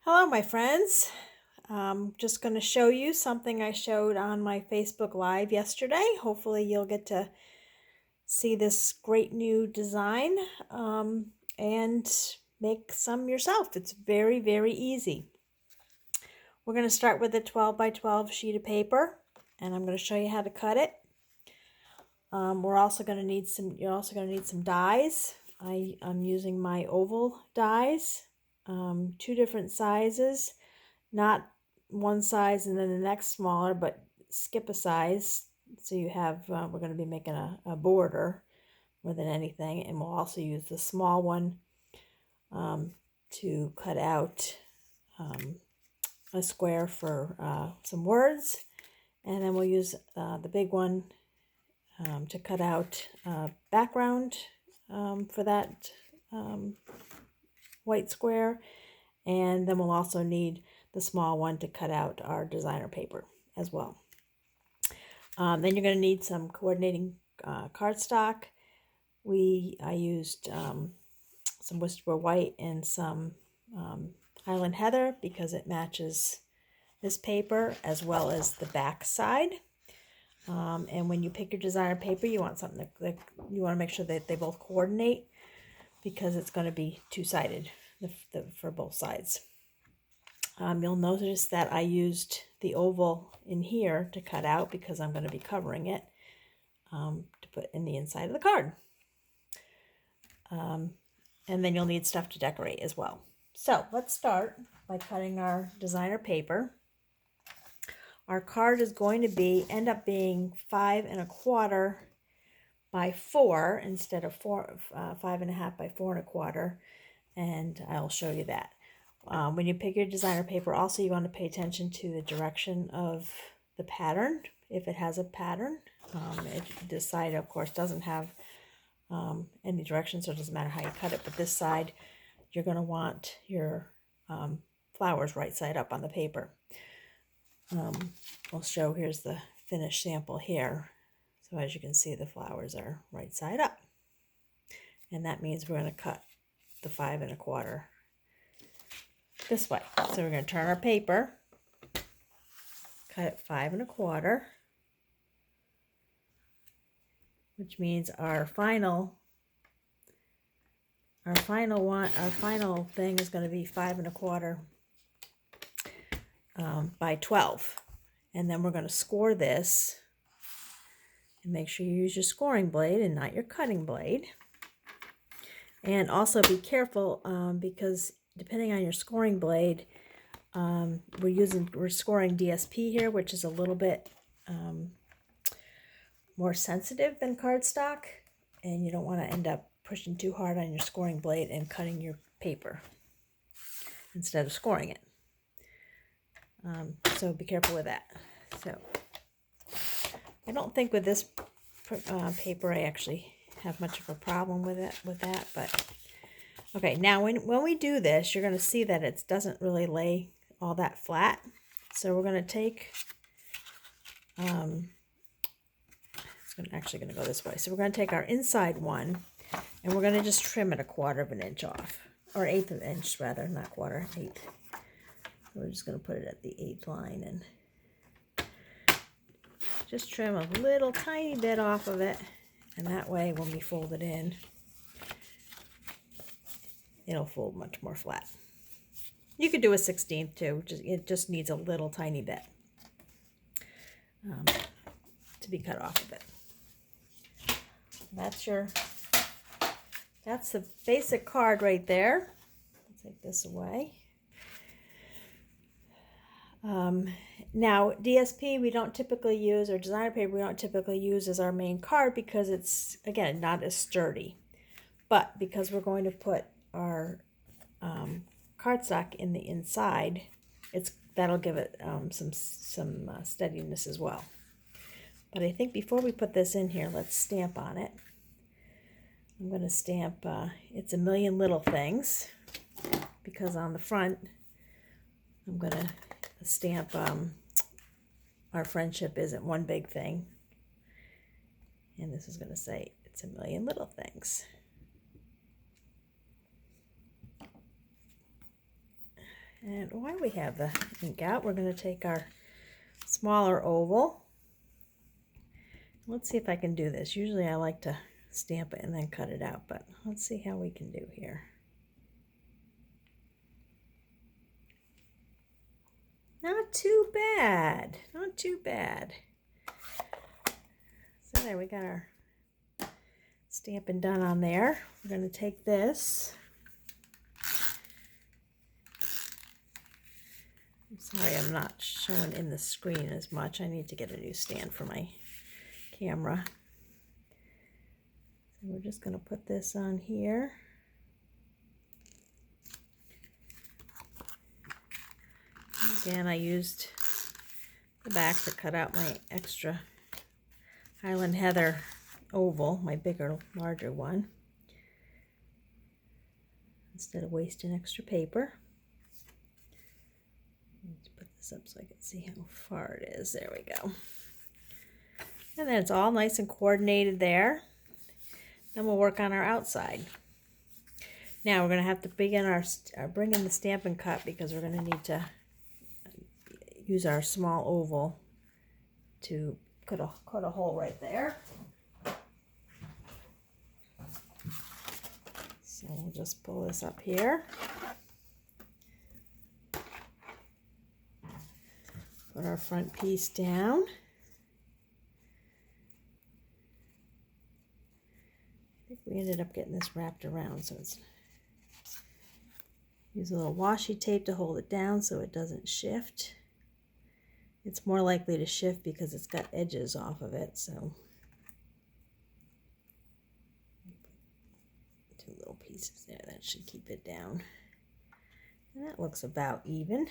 Hello, my friends. I'm just going to show you something I showed on my Facebook Live yesterday. Hopefully you'll get to see this great new design and make some yourself. It's very, very easy. We're going to start with a 12 by 12 sheet of paper, and I'm going to show you how to cut it. You're also going to need some dies. I'm using my oval dies, two different sizes. Not one size and then the next smaller, but skip a size. So you have, we're going to be making a border more than anything. And we'll also use the small one to cut out a square for some words. And then we'll use the big one to cut out background for that white square. And then we'll also need the small one to cut out our designer paper as well. Then you're going to need some coordinating cardstock. I used some Whisper White and some Highland Heather because it matches this paper as well as the back side. And when you pick your designer paper, you want something that you want to make sure that they both coordinate because it's going to be two-sided for both sides. You'll notice that I used the oval in here to cut out because I'm going to be covering it to put in the inside of the card. And then you'll need stuff to decorate as well. So let's start by cutting our designer paper. Our card is going to end up being 5 1/4 by 4 instead of 5 1/2 by 4 1/4, and I'll show you that. When you pick your designer paper, also you want to pay attention to the direction of the pattern, if it has a pattern. This side, of course, doesn't have any direction, so it doesn't matter how you cut it, but this side, you're going to want your flowers right side up on the paper. I'll show, here's the finished sample here. So as you can see, the flowers are right side up. And that means we're going to cut the 5 1/4 this way. So we're going to turn our paper, cut it 5 1/4, which means our final thing is going to be 5 1/4 by 12. And then we're going to score this, and make sure you use your scoring blade and not your cutting blade. And also be careful because depending on your scoring blade, we're scoring DSP here, which is a little bit more sensitive than cardstock, and you don't want to end up pushing too hard on your scoring blade and cutting your paper instead of scoring it. So be careful with that. So I don't think with this paper I actually have much of a problem with that, but okay, now when we do this, you're going to see that it doesn't really lay all that flat. So we're going to take, it's actually going to go this way. So we're going to take our inside one, and we're going to just trim it 1/4 of an inch off, or 1/8 of an inch rather, not quarter, 1/8. We're just going to put it at the 8th line and just trim a little tiny bit off of it, and that way when we fold it in, it'll fold much more flat. You could do a 1/16 too. It just needs a little tiny bit to be cut off of it. That's the basic card right there. I'll take this away. Now DSP we don't typically use, or designer paper we don't typically use as our main card because it's, again, not as sturdy. But because we're going to put our cardstock in the inside, that'll give it some steadiness as well. But I think before we put this in here, let's stamp on it. I'm going to stamp It's a Million Little Things, because on the front I'm going to stamp Our Friendship Isn't One Big Thing, and this is going to say It's a Million Little Things. And while we have the ink out, we're going to take our smaller oval. Let's see if I can do this. Usually I like to stamp it and then cut it out, but let's see how we can do here. Not too bad, not too bad. So there, we got our stamping done on there. We're going to take this. I'm sorry I'm not showing in the screen as much. I need to get a new stand for my camera. So we're just going to put this on here. Again, I used the back to cut out my extra Highland Heather oval, my bigger, larger one, instead of wasting extra paper. Let's put this up so I can see how far it is. There we go. And then it's all nice and coordinated there. Then we'll work on our outside. Now we're going to have to begin bring in the Stampin' Cut, because we're going to need to use our small oval to cut a hole right there. So we'll just pull this up here. Put our front piece down. I think we ended up getting this wrapped around, so it's use a little washi tape to hold it down so it doesn't shift. It's more likely to shift because it's got edges off of it, so two little pieces there, that should keep it down. And that looks about even.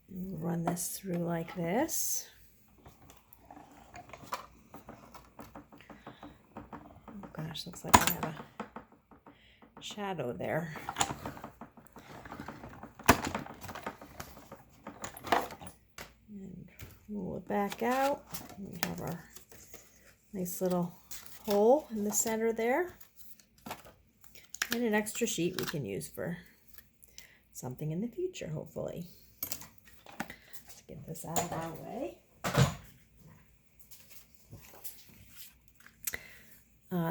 And we'll run this through like this. Oh gosh, looks like I have a shadow there. And roll it back out. We have our nice little hole in the center there. And an extra sheet we can use for something in the future, hopefully. Let's get this out of our way.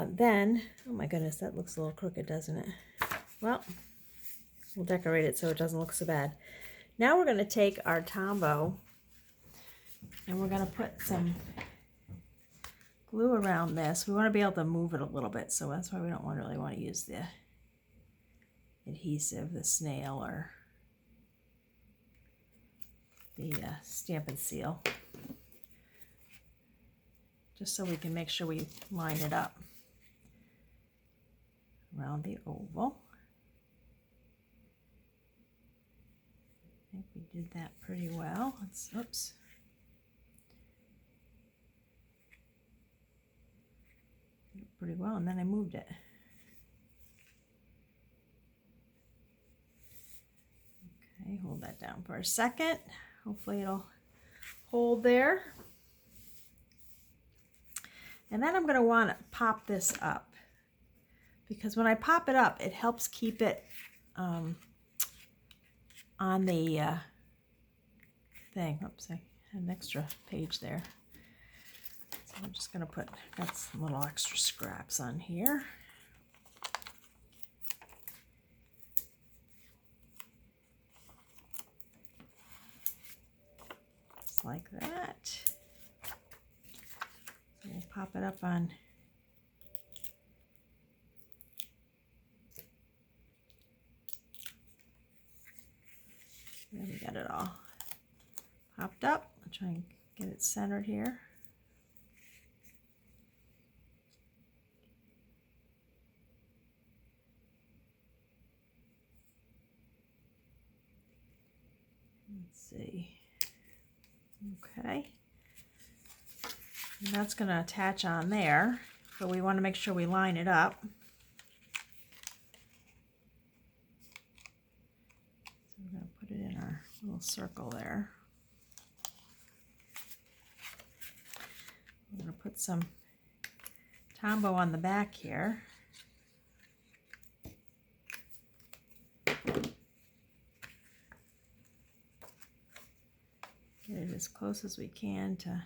Then, oh my goodness, that looks a little crooked, doesn't it? Well, we'll decorate it so it doesn't look so bad. Now we're going to take our Tombow and we're going to put some glue around this. We want to be able to move it a little bit, so that's why we don't really want to use the adhesive, the snail, or the Stampin' Seal, just so we can make sure we line it up around the oval. I think we did that pretty well. Oops. Did it pretty well, and then I moved it. Okay, hold that down for a second. Hopefully it'll hold there. And then I'm going to want to pop this up, because when I pop it up, it helps keep it on the thing. Oops, I had an extra page there. So I'm just going to got some little extra scraps on here. Just like that. So we'll pop it up on there. We got it all popped up. I'll try and get it centered here. Let's see. Okay. And that's going to attach on there, but we want to make sure we line it up. So we're going to put it in our little circle there. We're going to put some Tombow on the back here. as close as we can to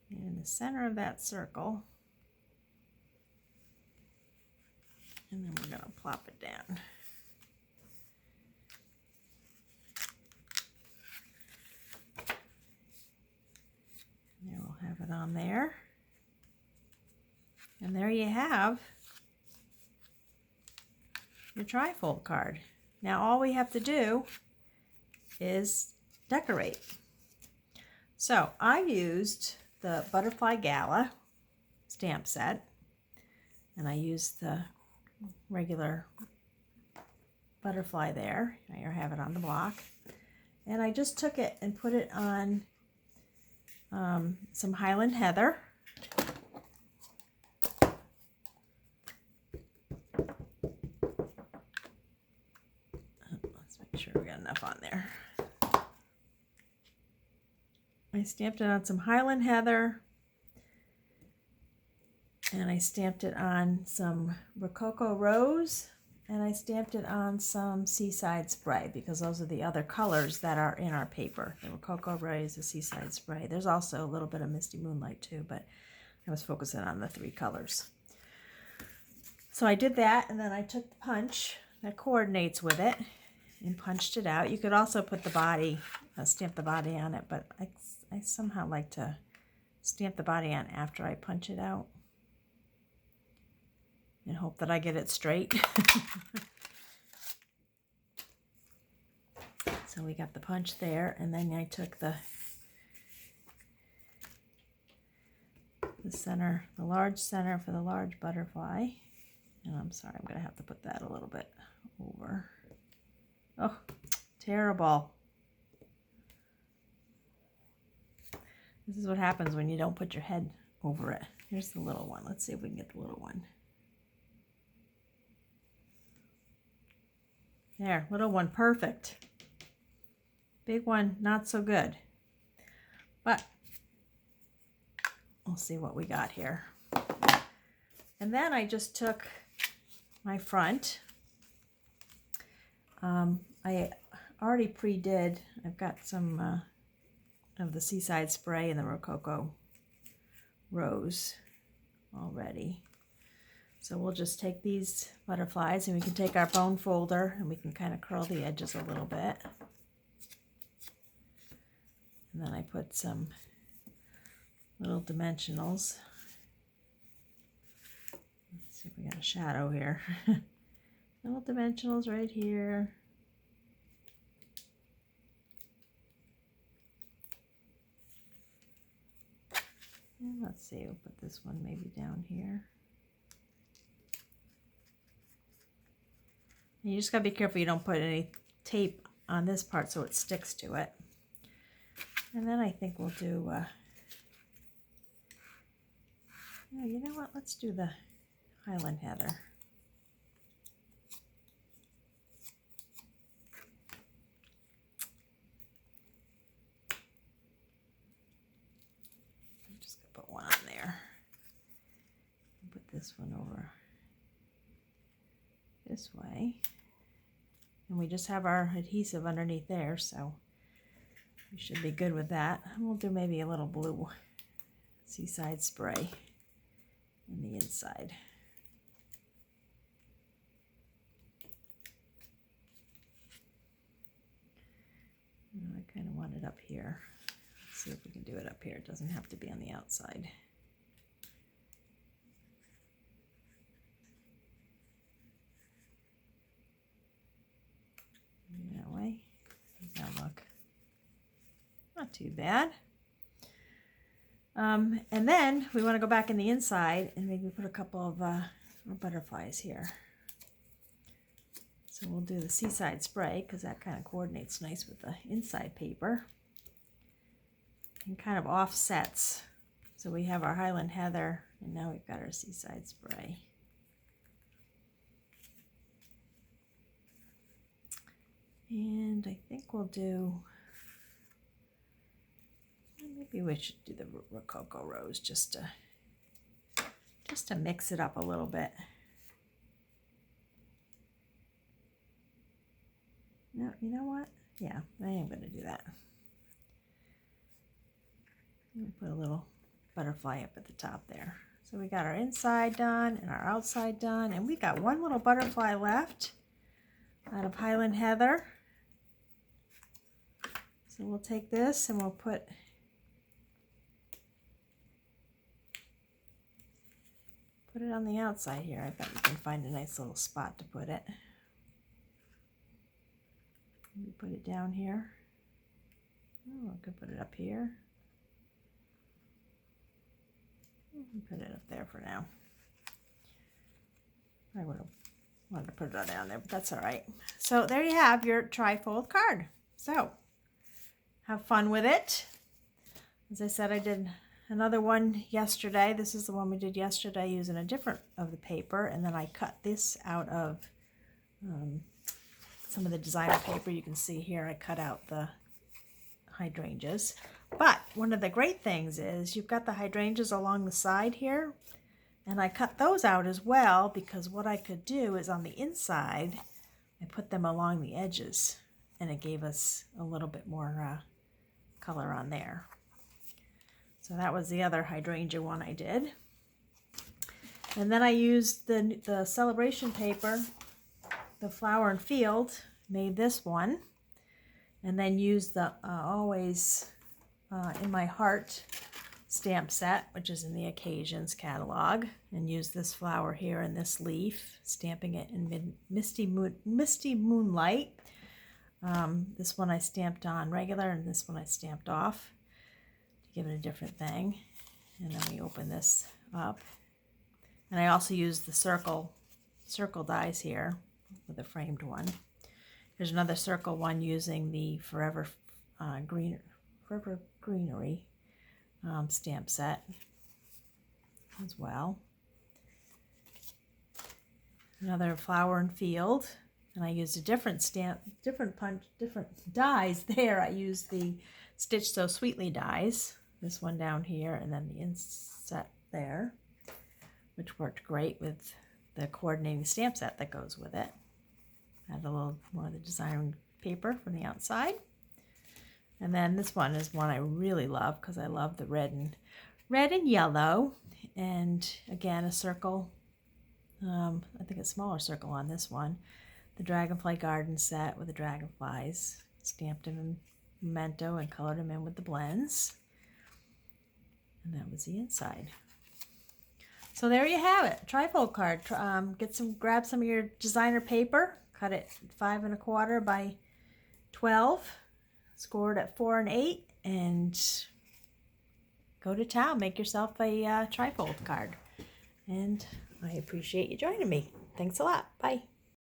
get in the center of that circle. And then we're going to plop it down. There, we'll have it on there. And there you have your trifold card. Now all we have to do is decorate. So I used the Butterfly Gala stamp set, and I used the regular butterfly there. I have it on the block. And I just took it and put it on some Highland Heather. Let's make sure we got enough on there. I stamped it on some Highland Heather, and I stamped it on some Rococo Rose, and I stamped it on some Seaside Spray, because those are the other colors that are in our paper. The Rococo Rose, the Seaside Spray. There's also a little bit of Misty Moonlight too, but I was focusing on the 3 colors. So I did that, and then I took the punch that coordinates with it and punched it out. You could also put the body, stamp the body on it, but I somehow like to stamp the body on after I punch it out and hope that I get it straight. So we got the punch there, and then I took the center, the large center for the large butterfly. And I'm sorry, I'm going to have to put that a little bit over. Oh, terrible. This is what happens when you don't put your head over it. Here's the little one. Let's see if we can get the little one. There, little one, perfect. Big one, not so good. But we'll see what we got here. And then I just took my front. I already pre-did. I've got some of the Seaside Spray and the Rococo Rose already. So we'll just take these butterflies, and we can take our bone folder and we can kind of curl the edges a little bit. And then I put some little dimensionals. Let's see if we got a shadow here. Little dimensionals right here. And let's see, we'll put this one maybe down here. And you just gotta be careful you don't put any tape on this part so it sticks to it. And then I think we'll do, oh, you know what, let's do the Highland Heather. I'm just gonna put one on there. Put this one over this way. And we just have our adhesive underneath there, so we should be good with that. And we'll do maybe a little blue Seaside Spray in the inside. I kind of want it up here. Let's see if we can do it up here. It doesn't have to be on the outside. That way. How does that look? Not too bad. And then we want to go back in the inside and maybe put a couple of butterflies here. So we'll do the Seaside Spray because that kind of coordinates nice with the inside paper and kind of offsets. So we have our Highland Heather, and now we've got our Seaside Spray. And I think we'll do, maybe we should do the Rococo Rose just to mix it up a little bit. No, you know what? Yeah, I am going to do that. We'll put a little butterfly up at the top there. So we got our inside done and our outside done, and we got one little butterfly left out of Highland Heather. So we'll take this and we'll put it on the outside here. I bet you can find a nice little spot to put it. Maybe put it down here. Oh, I could put it up here. Put it up there for now. I would have wanted to put it down there, but that's all right. So there you have your trifold card. So have fun with it. As I said, I did another one yesterday. This is the one we did yesterday using a different of the paper, and then I cut this out of some of the designer paper. You can see here I cut out the hydrangeas. But one of the great things is you've got the hydrangeas along the side here, and I cut those out as well, because what I could do is on the inside I put them along the edges, and it gave us a little bit more color on there. So that was the other hydrangea one I did. And then I used the celebration paper, the Flower and Field, made this one, and then used the Always in My Heart stamp set, which is in the Occasions catalog, and used this flower here and this leaf, stamping it in Misty Moonlight. This one I stamped on regular, and this one I stamped off to give it a different thing. And then we open this up, and I also used the circle dies here with a framed one. There's another circle one using the Forever Greenery stamp set as well. Another Flower and Field, and I used a different dies there. I used the Stitch So Sweetly dies, this one down here, and then the inset there, which worked great with the coordinating stamp set that goes with it. Add a little more of the design paper from the outside. And then this one is one I really love because I love the red and yellow. And again, a circle, I think a smaller circle on this one. The Dragonfly Garden set with the dragonflies. Stamped them in Memento and colored them in with the blends. And that was the inside. So there you have it, trifold card. Grab some of your designer paper, cut it 5 1/4 by 12. Scored at 4 and 8, and go to town. Make yourself a trifold card. And I appreciate you joining me. Thanks a lot. Bye.